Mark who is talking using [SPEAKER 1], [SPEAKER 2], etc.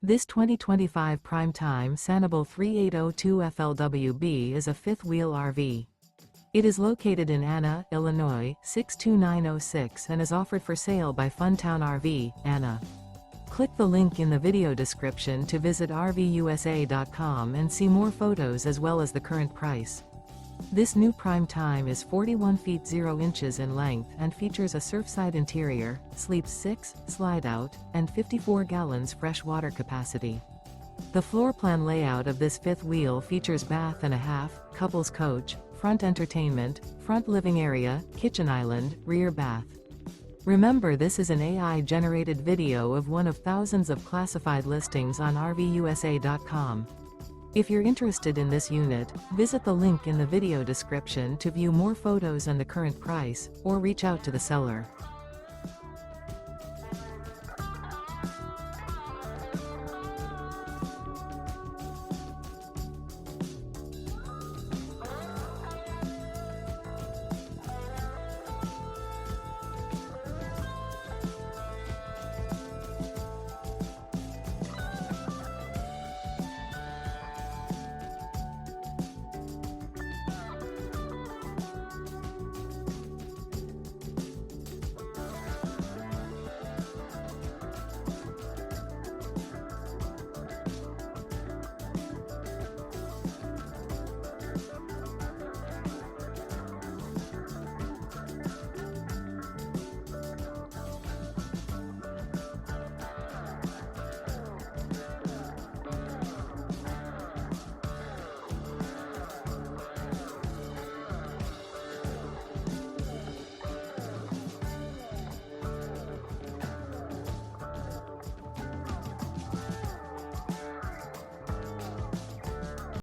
[SPEAKER 1] This 2025 Prime Time Sanibel 3802 FLWB is a fifth-wheel RV. It is located in Anna, Illinois, 62906 and is offered for sale by Funtown RV, Anna. Click the link in the video description to visit RVUSA.com and see more photos as well as the current price. This new Prime Time is 41 feet 0 inches in length and features a SURFSIDE interior, sleeps 6, Slideout, and 54 gallons fresh water capacity. The floor plan layout of this fifth wheel features bath and a half, couples coach, front entertainment, front living area, kitchen island, rear bath. Remember, this is an AI-generated video of one of thousands of classified listings on RVUSA.com. If you're interested in this unit, visit the link in the video description to view more photos and the current price, or reach out to the seller.